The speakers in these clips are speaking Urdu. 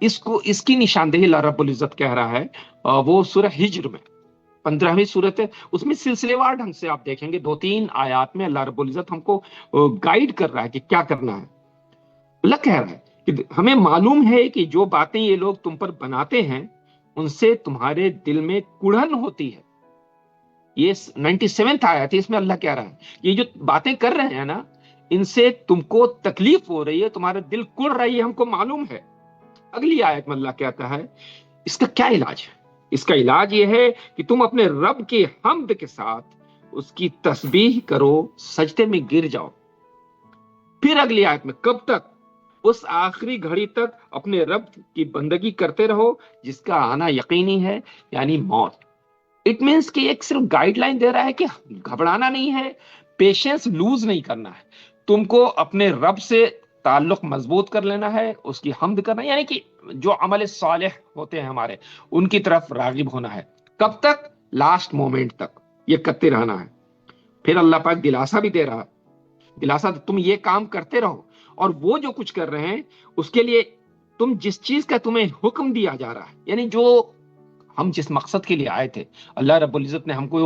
اس کی نشاندہی اللہ رب العزت کہہ رہا ہے، وہ سورہ ہجر میں 15ویں صورت ہے، اس میں سلسلے وار ڈھنگ سے آپ دیکھیں گے 2-3 آیات میں اللہ رب العزت ہم کو گائیڈ کر رہا ہے کہ کیا کرنا ہے۔ اللہ کہہ رہا ہے کہ ہمیں معلوم ہے کہ جو باتیں یہ لوگ تم پر بناتے ہیں ان سے تمہارے دل میں کڑھن ہوتی ہے۔ یہ 97 آیت ہے، اس میں اللہ کہہ رہا ہے یہ جو باتیں کر رہے ہیں نا، ان سے تم کو تکلیف ہو رہی ہے، تمہارا دل کڑ رہی ہے، ہم کو معلوم ہے۔ اگلی آیت میں اللہ کہتا ہے اس کا کیا علاج ہے؟ اس کا علاج یہ ہے کہ تم اپنے رب کی حمد کے ساتھ اس کی تسبیح کرو، سجدے میں گر جاؤ۔ پھر اگلی آیت میں کب تک؟ اس آخری گھڑی تک اپنے رب کی بندگی کرتے رہو جس کا آنا یقینی ہے، یعنی موت۔ اٹ مینس کہ ایک صرف گائیڈ لائن دے رہا ہے کہ گھبرانا نہیں ہے، پیشنس لوز نہیں کرنا ہے، تم کو اپنے رب سے تعلق مضبوط کر لینا ہے، اس کی حمد کرنا ہے، یعنی کہ جو عمل صالح ہوتے ہیں ہمارے ان کی طرف راغب ہونا ہے۔ کب تک؟ لاسٹ مومنٹ تک یہ کرتے رہنا ہے۔ پھر اللہ پاک دلاسا بھی دے رہا، دلاسا تم یہ کام کرتے رہو، اور وہ جو کچھ کر رہے ہیں اس کے لیے تم جس چیز کا تمہیں حکم دیا جا رہا ہے، یعنی جو ہم جس مقصد کے لیے آئے تھے، اللہ رب العزت نے ہم کو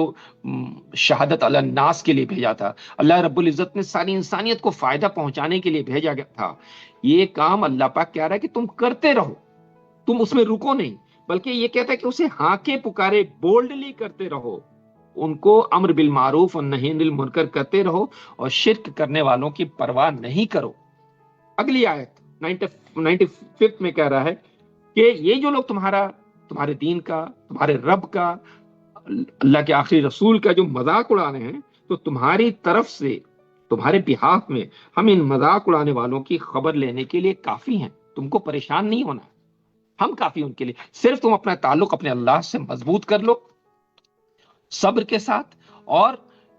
شہادت علی الناس کے لیے بھیجا تھا، اللہ رب العزت نے ساری انسانیت کو فائدہ پہنچانے کے لیے بھیجا گیا تھا، یہ کام اللہ پاک کہہ رہا ہے کہ تم کرتے رہو، تم اس میں رکو نہیں، بلکہ یہ کہتا ہے کہ اسے ہانکے پکارے بولڈلی کرتے رہو، ان کو امر بالمعروف اور نہی عن المنکر کرتے رہو، اور شرک کرنے والوں کی پرواہ نہیں کرو۔ اگلی آیت 95 میں کہہ رہا ہے کہ یہ جو لوگ تمہارے دین کا، تمہارے رب کا، اللہ کے آخری رسول کا جو مذاق اڑانے ہیں، تو تمہاری طرف سے، تمہارے بہاف میں ہم ان مذاق اڑانے والوں کی خبر لینے کے لیے کافی ہیں، تم کو پریشان نہیں ہونا، ہم کافی ان کے لیے، صرف تم اپنا تعلق اپنے اللہ سے مضبوط کر لو صبر کے ساتھ، اور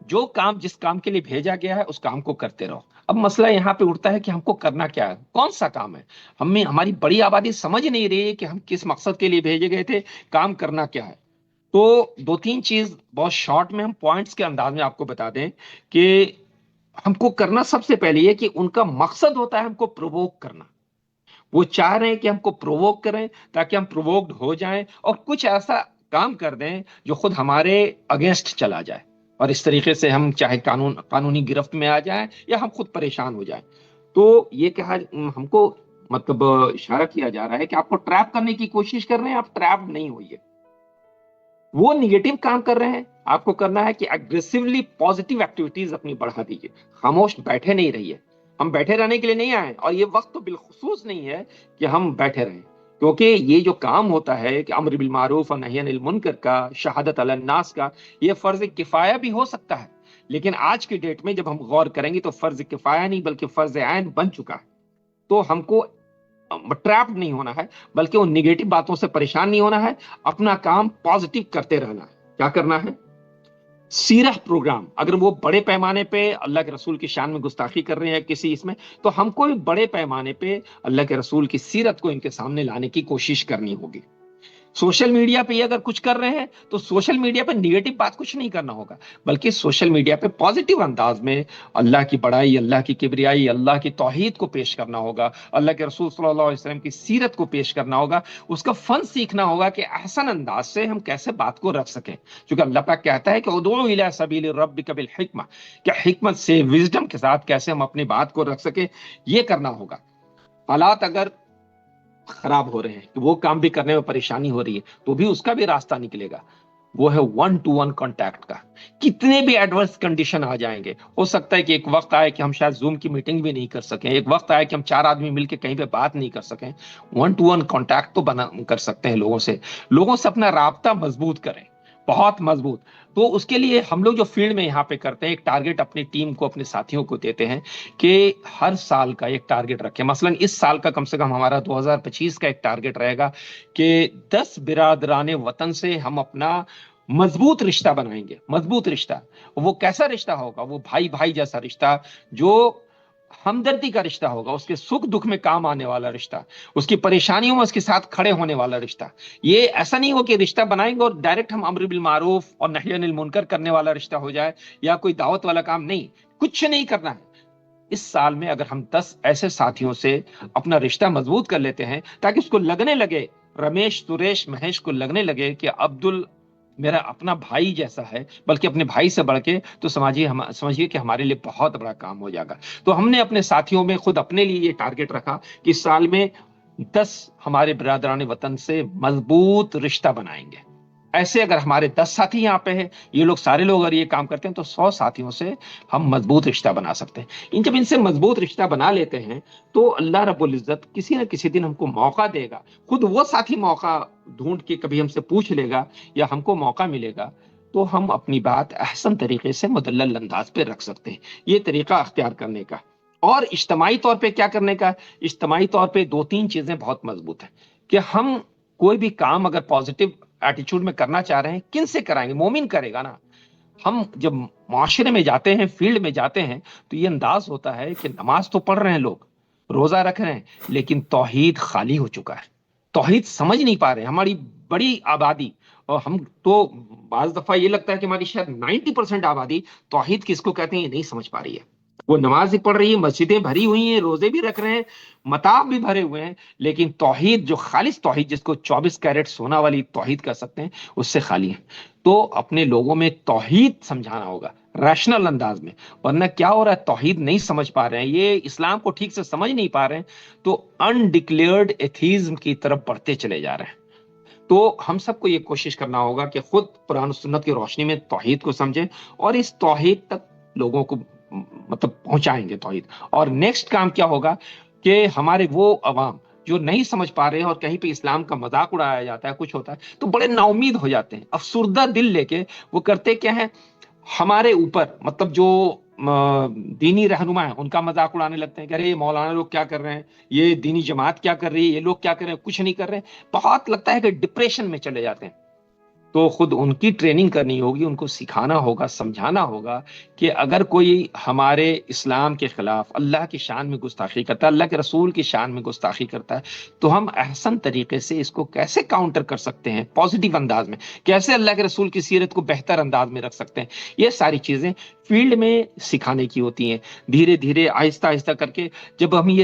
جو کام جس کام کے لیے بھیجا گیا ہے اس کام کو کرتے رہو۔ اب مسئلہ یہاں پہ اٹھتا ہے کہ ہم کو کرنا کیا ہے، کون سا کام ہے؟ ہماری بڑی آبادی سمجھ نہیں رہی کہ ہم کس مقصد کے لیے بھیجے گئے تھے، کام کرنا کیا ہے۔ تو 2-3 چیز بہت شارٹ میں ہم پوائنٹس کے انداز میں آپ کو بتا دیں کہ ہم کو کرنا سب سے پہلے یہ کہ ان کا مقصد ہوتا ہے ہم کو پرووک کرنا، وہ چاہ رہے ہیں کہ ہم کو پرووک کریں تاکہ ہم پرووکڈ ہو جائیں اور کچھ ایسا کام کر دیں جو خود ہمارے اگینسٹ چلا جائے، اور اس طریقے سے ہم چاہے قانونی گرفت میں آ جائیں یا ہم خود پریشان ہو جائیں۔ تو یہ کہا ہم کو مطلب اشارہ کیا جا رہا ہے کہ آپ کو ٹریپ کرنے کی کوشش کر رہے ہیں، آپ ٹریپ نہیں ہوئیے۔ وہ نیگیٹو کام کر رہے ہیں، آپ کو کرنا ہے کہ اگریسively پازیٹیو ایکٹیویٹیز اپنی بڑھا دیجیے، خاموش بیٹھے نہیں رہیے۔ ہم بیٹھے رہنے کے لیے نہیں آئے، اور یہ وقت تو بالخصوص نہیں ہے کہ ہم بیٹھے رہیں، کیونکہ یہ جو کام ہوتا ہے کہ امر بالمعروف اور نہی عن المنکر کا، شہادت علی الناس کا، یہ فرض کفایہ بھی ہو سکتا ہے، لیکن آج کی ڈیٹ میں جب ہم غور کریں گے تو فرض کفایہ نہیں بلکہ فرض عین بن چکا ہے۔ تو ہم کو ٹریپ نہیں ہونا ہے، بلکہ ان نگیٹو باتوں سے پریشان نہیں ہونا ہے، اپنا کام پازیٹیو کرتے رہنا ہے۔ کیا کرنا ہے؟ سیرہ پروگرام، اگر وہ بڑے پیمانے پہ اللہ کے رسول کی شان میں گستاخی کر رہے ہیں کسی اس میں، تو ہم کو بھی بڑے پیمانے پہ اللہ کے رسول کی سیرت کو ان کے سامنے لانے کی کوشش کرنی ہوگی۔ سوشل میڈیا پہ یہ اگر کچھ کر رہے ہیں تو سوشل میڈیا پہ نیگیٹو بات کچھ نہیں کرنا ہوگا، بلکہ سوشل میڈیا پہ پازیٹیو انداز میں اللہ کی بڑائی، اللہ کی کبریائی، اللہ کی توحید کو پیش کرنا ہوگا، اللہ کے رسول صلی اللہ علیہ وسلم کی سیرت کو پیش کرنا ہوگا، اس کا فن سیکھنا ہوگا کہ احسن انداز سے ہم کیسے بات کو رکھ سکیں، کیونکہ اللہ پاک کہتا ہے کہ ادعو الی سبیل ربک بالحکمہ، کہ حکمت سے، وزڈم کے ساتھ کیسے ہم اپنی بات کو رکھ سکیں، یہ کرنا ہوگا۔ حالات اگر خراب ہو رہے ہیں کہ وہ کام بھی کرنے میں پریشانی ہو رہی ہے تو بھی اس کا بھی راستہ نکلے گا، وہ ہے 1-to-1 کانٹیکٹ کا۔ کتنے بھی ایڈورس کنڈیشن آ جائیں گے، ہو سکتا ہے کہ ایک وقت آئے کہ ہم شاید زوم کی میٹنگ بھی نہیں کر سکیں، ایک وقت آئے کہ ہم 4 آدمی مل کے کہیں پہ بات نہیں کر سکیں، 1-to-1 کانٹیکٹ تو بنا کر سکتے ہیں لوگوں سے اپنا رابطہ مضبوط کریں، بہت مضبوط۔ تو اس کے لیے ہم لوگ جو فیلڈ میں یہاں پہ کرتے ہیں، ایک ٹارگٹ اپنی ٹیم کو، اپنے ساتھیوں کو دیتے ہیں کہ ہر سال کا ایک ٹارگٹ رکھیں۔ مثلا اس سال کا کم سے کم ہمارا 2025 کا ایک ٹارگٹ رہے گا کہ 10 برادران وطن سے ہم اپنا مضبوط رشتہ بنائیں گے۔ مضبوط رشتہ، وہ کیسا رشتہ ہوگا؟ وہ بھائی بھائی جیسا رشتہ، جو ہمدردی کا رشتہ ہوگا، اس کے سکھ دکھ میں کام آنے والا رشتہ، اس کی پریشانیوں میں اس کے ساتھ کھڑے ہونے والا رشتہ۔ یہ ایسا نہیں ہو کہ رشتہ بنائیں گے اور ڈائریکٹ ہم امر بالمعروف اور نہی عن المنکر کرنے والا رشتہ ہو جائے، یا کوئی دعوت والا کام، نہیں، کچھ نہیں کرنا ہے۔ اس سال میں اگر ہم 10 ایسے ساتھیوں سے اپنا رشتہ مضبوط کر لیتے ہیں تاکہ اس کو لگنے لگے، رمیش سریش مہیش کو لگنے لگے کہ میرا اپنا بھائی جیسا ہے، بلکہ اپنے بھائی سے بڑھ کے، تو سمجھیے کہ ہمارے لیے بہت بڑا کام ہو جائے گا۔ تو ہم نے اپنے ساتھیوں میں خود اپنے لیے یہ ٹارگٹ رکھا کہ اس سال میں 10 ہمارے برادران وطن سے مضبوط رشتہ بنائیں گے۔ ایسے اگر ہمارے 10 ساتھی یہاں پہ ہیں، یہ لوگ سارے لوگ اگر یہ کام کرتے ہیں تو 100 ساتھیوں سے ہم مضبوط رشتہ بنا سکتے ہیں۔ جب ان سے مضبوط رشتہ بنا لیتے ہیں تو اللہ رب العزت کسی نہ کسی دن ہم کو موقع دے گا، خود وہ ساتھی موقع ڈھونڈ کے کبھی ہم سے پوچھ لے گا یا ہم کو موقع ملے گا، تو ہم اپنی بات احسن طریقے سے مدلل انداز پہ رکھ سکتے ہیں۔ یہ طریقہ اختیار کرنے کا، اور اجتماعی طور پہ کیا کرنے کا، اجتماعی طور پہ 2-3 چیزیں بہت مضبوط ہیں کہ ہم کوئی بھی کام اگر پازیٹو ایٹیچیوڈ میں کرنا چاہ رہے ہیں، کن سے کرائیں گے؟ مومن کرے گا نا۔ ہم جب معاشرے میں جاتے ہیں، فیلڈ میں جاتے ہیں، تو یہ انداز ہوتا ہے کہ نماز تو پڑھ رہے ہیں لوگ، روزہ رکھ رہے ہیں، لیکن توحید خالی ہو چکا ہے، توحید سمجھ نہیں پا رہے۔ ہماری بڑی آبادی، اور ہم تو بعض دفعہ یہ لگتا ہے کہ ہماری شاید 90% آبادی توحید کس کو کہتے ہیں یہ نہیں سمجھ پا رہی ہے۔ وہ نماز بھی پڑھ رہی ہے، مسجدیں بھری ہوئی ہیں، روزے بھی رکھ رہے ہیں، متاف بھی بھرے ہوئے ہیں، لیکن توحید، جو خالص توحید، جس کو 24 کیرٹ سونا والی توحید کر سکتے ہیں، اس سے خالی ہے۔ تو اپنے لوگوں میں توحید سمجھانا ہوگا ریشنل انداز میں، ورنہ کیا ہو رہا ہے، توحید نہیں سمجھ پا رہے ہیں، یہ اسلام کو ٹھیک سے سمجھ نہیں پا رہے ہیں، تو انڈکلیئرڈ ایتھیزم کی طرف بڑھتے چلے جا رہے ہیں۔ تو ہم سب کو یہ کوشش کرنا ہوگا کہ خود قرآن و سنت کی روشنی میں توحید کو سمجھیں اور اس توحید تک لوگوں کو مطلب پہنچائیں گے توحید۔ اور نیکسٹ کام کیا ہوگا کہ ہمارے وہ عوام جو نہیں سمجھ پا رہے ہیں اور کہیں پہ اسلام کا مذاق اڑایا جاتا ہے، کچھ ہوتا ہے، تو بڑے نا امید ہو جاتے ہیں، افسردہ دل لے کے وہ کرتے کیا ہیں، ہمارے اوپر مطلب جو دینی رہنما ہیں ان کا مذاق اڑانے لگتے ہیں کہ ارے یہ مولانا لوگ کیا کر رہے ہیں، یہ دینی جماعت کیا کر رہی ہے، یہ لوگ کیا کر رہے ہیں، کچھ نہیں کر رہے ہیں، بہت لگتا ہے کہ ڈپریشن میں چلے جاتے ہیں۔ تو خود ان کی ٹریننگ کرنی ہوگی، ان کو سکھانا ہوگا، سمجھانا ہوگا کہ اگر کوئی ہمارے اسلام کے خلاف اللہ کی شان میں گستاخی کرتا ہے، اللہ کے رسول کی شان میں گستاخی کرتا ہے، تو ہم احسن طریقے سے اس کو کیسے کاؤنٹر کر سکتے ہیں، پازیٹیو انداز میں کیسے اللہ کے رسول کی سیرت کو بہتر انداز میں رکھ سکتے ہیں۔ یہ ساری چیزیں فیلڈ میں سکھانے کی ہوتی ہیں، دھیرے دھیرے آہستہ آہستہ کر کے جب ہم یہ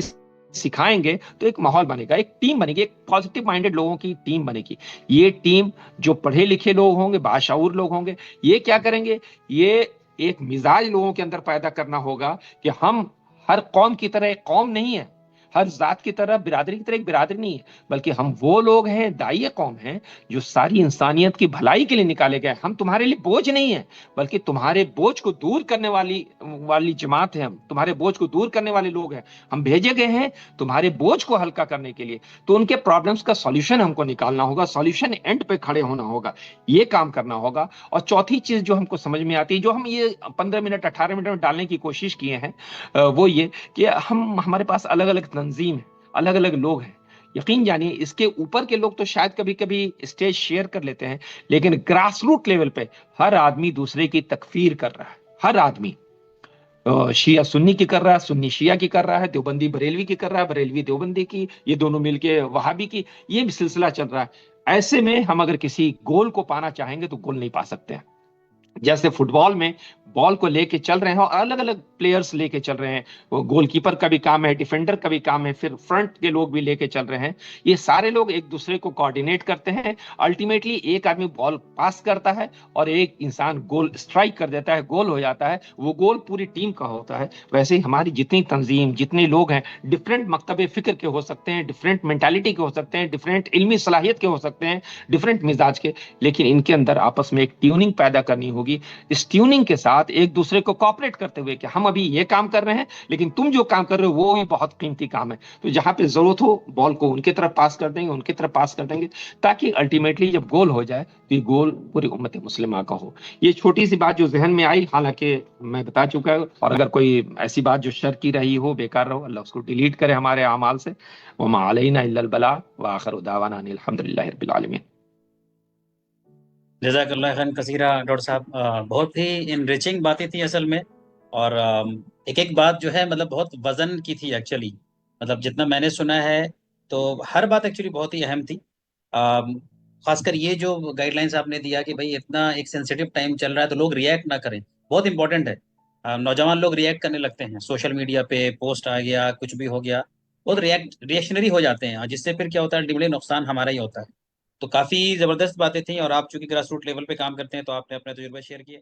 سکھائیں گے تو ایک ماحول بنے گا، ایک ٹیم بنے گی، ایک پازیٹیو مائنڈڈ لوگوں کی ٹیم بنے گی۔ یہ ٹیم جو پڑھے لکھے لوگ ہوں گے، باشعور لوگ ہوں گے، یہ کیا کریں گے، یہ ایک مزاج لوگوں کے اندر پیدا کرنا ہوگا کہ ہم ہر قوم کی طرح ایک قوم نہیں ہے، ہر ذات کی طرح، برادری کی طرح ایک برادری نہیں ہے، بلکہ ہم وہ لوگ ہیں، داعیہ قوم ہیں، جو ساری انسانیت کی بھلائی کے لیے نکالے گئے۔ ہم تمہارے لیے بوجھ نہیں ہیں، بلکہ تمہارے بوجھ کو دور کرنے والی جماعت ہے، ہم تمہارے بوجھ کو دور کرنے والے لوگ ہیں، ہم بھیجے گئے ہیں تمہارے بوجھ کو ہلکا کرنے کے لیے۔ تو ان کے پرابلمز کا سولوشن ہم کو نکالنا ہوگا، سولوشن اینڈ پہ کھڑے ہونا ہوگا، یہ کام کرنا ہوگا۔ اور چوتھی چیز جو ہم کو سمجھ میں آتی ہے، جو ہم یہ 15 منٹ 18 منٹ میں ڈالنے کی کوشش کیے ہیں، وہ یہ کہ ہمارے پاس الگ الگ تنظیم ہے، الگ الگ لوگ ہیں۔ یقین جانیے اس کے اوپر کے لوگ تو شاید کبھی کبھی اسٹیج شیئر کر لیتے ہیں، لیکن گراس روٹ لیول پہ ہر آدمی دوسرے کی تکفیر کر رہا ہے، ہر آدمی شیعہ سنی کی کر رہا ہے، سنی شیعہ کی کر رہا ہے، دیوبندی بریلوی کی کر رہا ہے، بریلوی دیوبندی کی، یہ دونوں مل کے وہابی کی، یہ بھی سلسلہ چل رہا ہے۔ ایسے میں ہم اگر کسی گول کو پانا چاہیں گے تو گول نہیں پا سکتے ہیں۔ جیسے فٹ بال میں بال کو لے کے چل رہے ہیں اور الگ الگ پلیئرز لے کے چل رہے ہیں، وہ گول کیپر کا بھی کام ہے، ڈیفینڈر کا بھی کام ہے، پھر فرنٹ کے لوگ بھی لے کے چل رہے ہیں، یہ سارے لوگ ایک دوسرے کو کوآرڈینیٹ کرتے ہیں، الٹیمیٹلی ایک آدمی بال پاس کرتا ہے اور ایک انسان گول اسٹرائک کر دیتا ہے، گول ہو جاتا ہے، وہ گول پوری ٹیم کا ہوتا ہے۔ ویسے ہی ہماری جتنی تنظیم، جتنے لوگ ہیں، ڈفرینٹ مکتب فکر کے ہو سکتے ہیں، ڈفرینٹ مینٹالٹی کے ہو سکتے ہیں، ڈفرینٹ علمی صلاحیت کے ہو سکتے ہیں، ڈفرینٹ مزاج کے، لیکن ان کے اندر آپس میں ایک ٹیوننگ پیدا کرنی ہوگی، اس ٹیوننگ کے ساتھ ایک دوسرے کو کوآپریٹ کرتے ہوئے کہ ہم ابھی یہ کام کر رہے ہیں، لیکن تم جو کام کر رہے ہو وہ بھی بہت قیمتی کام ہے، تو جہاں پہ ضرورت ہو بال کو ان کی طرف پاس کر دیں گے، ان کی طرف پاس کر دیں گے، تاکہ الٹیمیٹلی جب گول ہو جائے تو یہ گول پوری امت مسلمہ کا ہو۔ یہ چھوٹی سی بات جو ذہن میں آئی، حالانکہ میں بتا چکا ہوں، اور اگر کوئی ایسی بات جو شر کی رہی ہو، بیکار رہو، اللہ اس کو ڈیلیٹ کرے ہمارے اعمال سے۔ وما علینا الا البلاغ واخر دعوانا ان الحمد للہ رب العالمین۔ جزاک اللہ خیر کثیرہ ڈاکٹر صاحب، بہت ہی انریچنگ باتیں تھیں اصل میں، اور ایک ایک بات جو ہے مطلب بہت وزن کی تھی ایکچولی، مطلب جتنا میں نے سنا ہے تو ہر بات ایکچولی بہت ہی اہم تھی۔ خاص کر یہ جو گائیڈ لائنس آپ نے دیا کہ بھائی اتنا ایک سینسیٹیو ٹائم چل رہا ہے تو لوگ ریئیکٹ نہ کریں، بہت امپورٹنٹ ہے۔ نوجوان لوگ ریئیکٹ کرنے لگتے ہیں سوشل میڈیا پہ، پوسٹ آ گیا، کچھ بھی ہو گیا، بہت ریئیکشنری ہو جاتے ہیں، جس سے پھر کیا ہوتا ہے الٹیمیٹلی نقصان ہمارا ہی ہوتا ہے۔ تو کافی زبردست باتیں تھیں، اور آپ چونکہ گراس روٹ لیول پہ کام کرتے ہیں تو آپ نے اپنے تجربے شیئر کیے۔